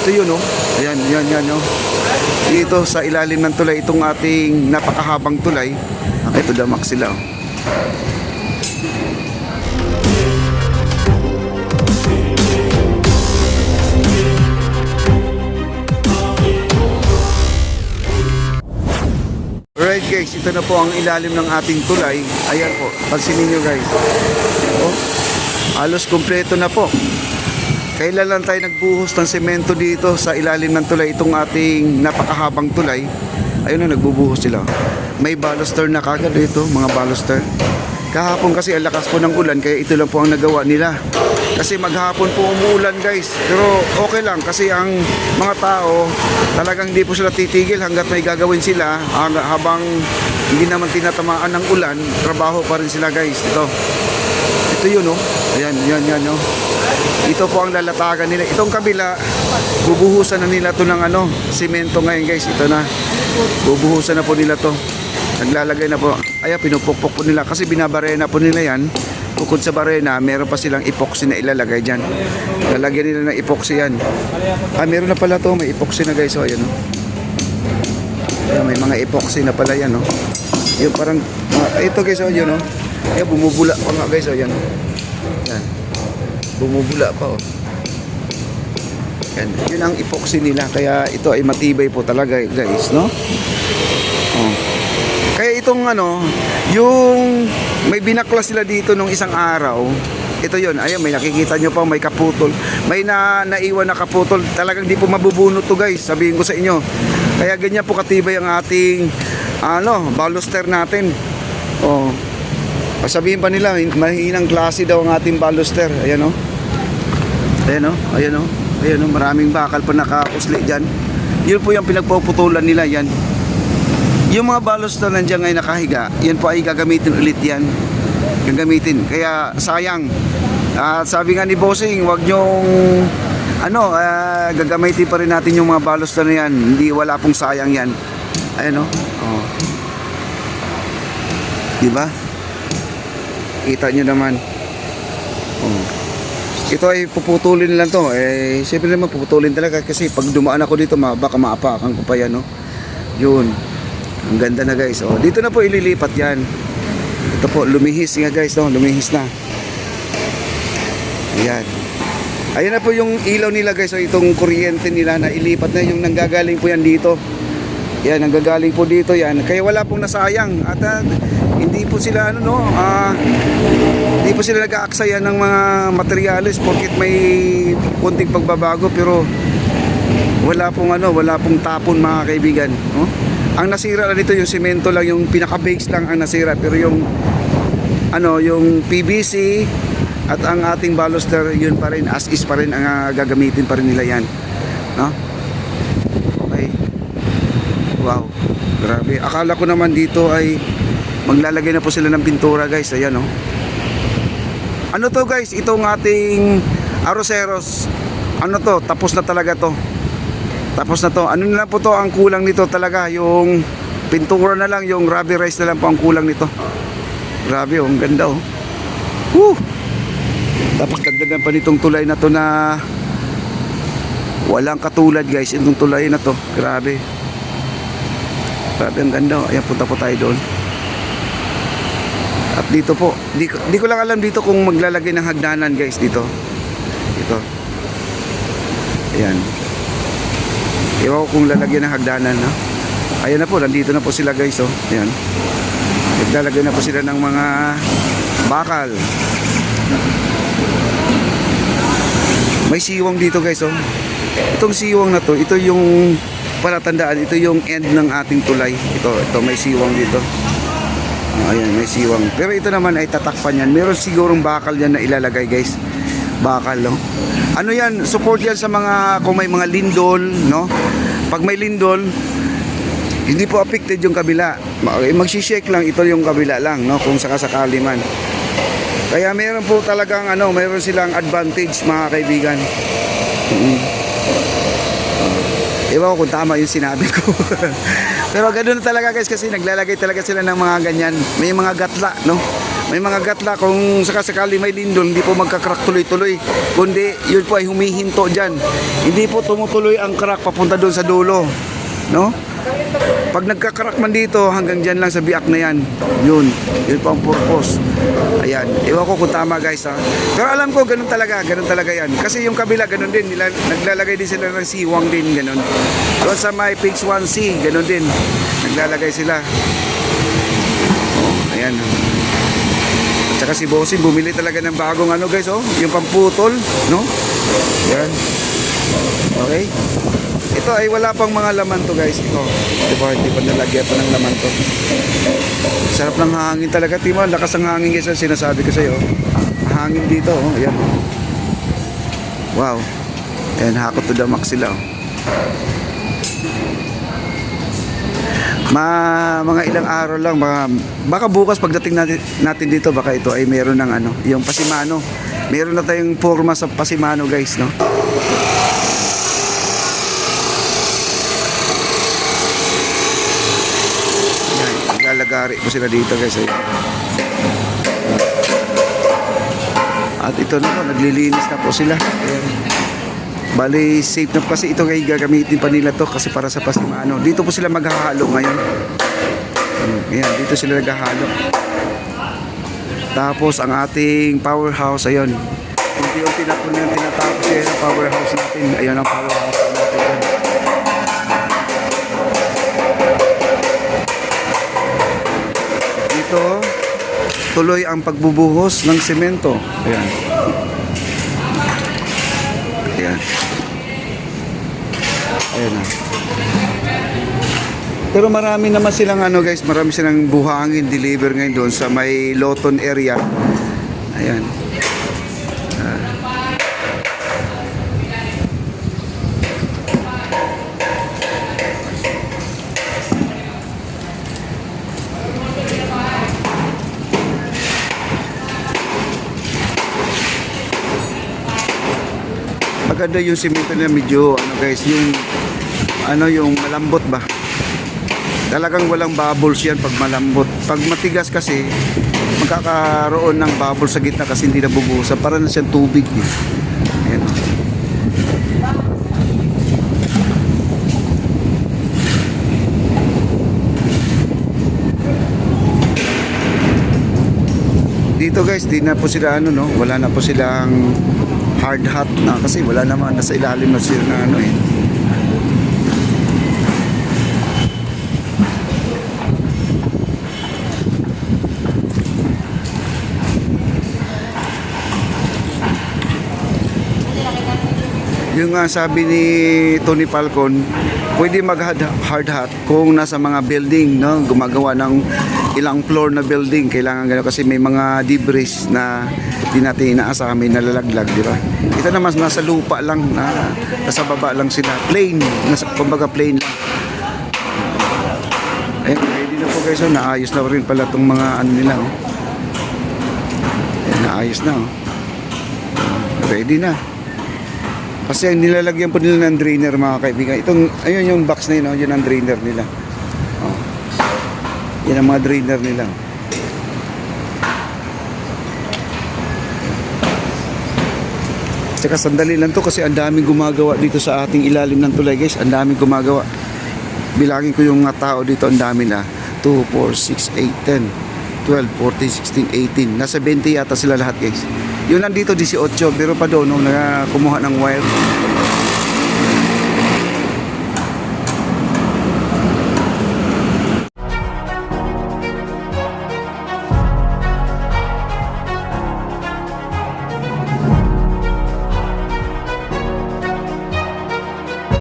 Ito yun, oh. Ayan, yan, oh. Dito sa ilalim ng tulay, itong ating napakahabang tulay. Ito damak sila, oh. Alright guys, ito na po ang ilalim ng ating tulay. Ayan po, pansinin nyo guys. Oh, halos kumpleto na po. Kailan lang tayo nagbuhos ng semento dito sa ilalim ng tulay, itong ating napakahabang tulay. Ayun na, nagbubuhos sila. May baluster na kagad dito, mga baluster. Kahapon kasi ang lakas po ng ulan, kaya ito lang po ang nagawa nila. Kasi maghapon po umuulan guys. Pero okay lang kasi ang mga tao talagang hindi po sila titigil hanggat may gagawin sila. Habang hindi naman tinatamaan ng ulan, trabaho pa rin sila guys. Ito yun, oh. Ayan, yan, oh. Ito po ang lalatagan nila. Itong kabila, bubuhusan na nila to ng simento ngayon guys. Ito na. Bubuhusan na po nila to. Naglalagay na po. Ayan, pinupukpok po nila. Kasi binabarena po nila yan. Bukod sa barena, meron pa silang epoxy na ilalagay dyan. Lalagyan nila ng epoxy yan. Meron na pala to. May epoxy na guys. So, ayan, oh. Ayan, may mga epoxy na pala yan, oh. Yung parang, ito guys, oh, yun, oh. Ayan, bumubula pa nga guys, oh, yan. Yan. Bumubula pa, oh. Yan. Yun ang epoxy nila. Kaya ito ay matibay po talaga guys, no? Oh. Kaya itong yung may binaklas sila dito nung isang araw. Ito yun, ayun, may nakikita nyo pa, may kaputol. May naiwan na kaputol. Talagang di po mabubunot to guys, sabihin ko sa inyo. Kaya ganyan po katibay ang ating baluster natin. Oh. Sabihin pa nila, mahinang klase daw ang ating baluster. Ayan, oh. Ayan, oh. Ayan, oh. Ayan, oh. Maraming bakal pa nakakusli dyan. Yun po yung pinagpuputulan nila yan. Yung mga baluster nandiyan ngayon nakahiga, yan po ay gagamitin ulit yan. Gagamitin. Kaya sayang. Sabi nga ni Bossing, wag nyong gagamitin pa rin natin yung mga baluster na yan. Hindi, wala pong sayang yan. Ayan, oh. Oh. Diba? Kita nyo naman. Oh. Ito ay puputulin lang to. Siyempre naman puputulin talaga kasi pag dumaan ako dito, baka maapakan ko pa yan, no? Yun. Ang ganda na guys. Oh, dito na po ililipat yan. Ito po, lumihis nga guys, no? Lumihis na. Ayan. Ayan na po yung ilaw nila guys. So, itong kuryente nila na ilipat na yung nanggagaling po yan dito. Yan, nanggagaling po dito yan. Kaya wala pong nasayang. At hindi po sila hindi po sila nag-aaksaya ng mga materyales porket may konting pagbabago, pero wala pong tapon mga kaibigan, no? Ang nasira na dito yung semento lang, yung pinaka-base lang ang nasira, pero yung yung PVC at ang ating baluster, yun pa rin, as is pa rin ang gagamitin pa rin nila yan, no? Okay. Wow, grabe. Akala ko naman dito ay maglalagay na po sila ng pintura guys. Ayan, oh. Ano to guys, itong ating Aroseros, tapos na talaga to. Tapos na to. Ano na lang po to ang kulang nito talaga, yung pintura na lang, yung rubberized na lang po ang kulang nito. Grabe, oh, ang ganda, oh. Woo! Tapos dagdagan pa nitong tulay na to na walang katulad guys, itong tulay na to. Grabe. Grabe, ang ganda, oh. Ayan, punta po tayo doon. At dito po, di ko lang alam dito kung maglalagay ng hagdanan guys dito. Dito. Ayan. Ewan ko kung lalagyan ng hagdanan, no? Ayan na po, nandito na po sila guys, oh. Ayan. Naglalagay na po sila ng mga bakal. May siwang dito guys, oh. Itong siwang na to, ito yung palatandaan, ito yung end ng ating tulay. Ito may siwang dito. Ayan, may siwang. Pero ito naman ay tatakpan yan. Meron sigurong bakal yan na ilalagay guys. Bakal, no? Ano yan, support yan sa mga, kung may mga lindol, no? Pag may lindol, hindi po affected yung kabila. Magsishake lang, ito yung kabila lang, no? Kung sakasakali man. Kaya meron po talagang, meron silang advantage mga kaibigan. Ewan ko kung tama yung sinabi ko. Pero ganoon talaga guys, kasi naglalagay talaga sila ng mga ganyan. May mga gatla, no? may mga gatla kung sakasakali may lindol, hindi po magka-crack tuloy-tuloy, kundi yun po ay humihinto dyan. Hindi po tumutuloy ang crack papunta doon sa dulo, no? Pag nagka-crack man dito, hanggang dyan lang sa biak na yan. Yun po ang purpose. Ayan, ewan ko kung tama guys ha. Pero alam ko, ganun talaga yan. Kasi yung kabila, ganun din. Naglalagay din sila ng siwang din, ganun. Doon sa may page 1C, ganun din. Naglalagay sila. Oh, ayan. At saka si Bossing, bumili talaga ng bagong ano guys, oh. Yung pamputol, no? Ayan. Okay. Ito ay wala pang mga laman to guys. Ito, diba, hindi pa nalagyan pa ng laman to. Sarap ng hangin talaga, Timo. Lakas ang hangin guys, ang sinasabi ko sa'yo. Hangin dito, oh. Ayan. Wow. Ayan, hakot to the max sila, oh. Mga ilang araw lang, baka bukas pagdating natin dito, baka ito ay meron ng ano, yung pasimano. Meron na tayong forma sa pasimano guys, no? Lalagari po sila dito guys. At ito na po, naglilinis na po sila. Ayan. Bali safe na po kasi ito kay gagamitin pa nila to kasi para sa pasimano. Dito po sila maghahalo ngayon. Ayan, dito sila naghahalo. Tapos ang ating powerhouse, ayun. Unti-unti na po nila tinatapos yung powerhouse natin. Ayun ang powerhouse natin. Dito tuloy ang pagbubuhos ng semento. Ayan. Ayan. Ayan na. Pero marami naman silang ano guys, marami silang buhangin deliver ngayon doon sa may Loton area. Ayan. Maganda yung simento na medyo ano guys, yung malambot ba. Talagang walang bubbles yan pag malambot. Pag matigas kasi magkakaroon ng bubbles sa gitna kasi hindi nabubuhusan. Para na siyang tubig. Ayan. Dito guys, di na po sila ano no, wala na po silang hard hat na kasi wala naman nasa ilalim na sila na ano eh. Yung sabi ni Tony Falcon, pwede mag hard hat kung nasa mga building, no, gumagawa ng ilang floor na building, kailangan gano'n kasi may mga debris na di natin inaasahan, may nalalaglag, di ba? Ito naman nasa lupa lang, nasa baba lang sila, plain, kumbaga plain lang. Ayun, ready na po guys, naayos na rin pala itong mga ano nila, oh. Ayun, naayos na, oh. Ready na. Kasi ang nilalagyan po nila ng drainer mga kaibigan. Itong, ayun yung box na yun, oh, yun ang drainer nila. Oh. Yan ang mga drainer nila. Tsaka sandali lang to kasi ang daming gumagawa dito sa ating ilalim ng tulay guys. Ang daming gumagawa. Bilangin ko yung mga tao dito, ang dami na. 2, 4, 6, 8, 10, 12, 14, 16, 18. Nasa 20 yata sila lahat guys. Yun nandito 18, pero pa doon, no, kumuha ng wire.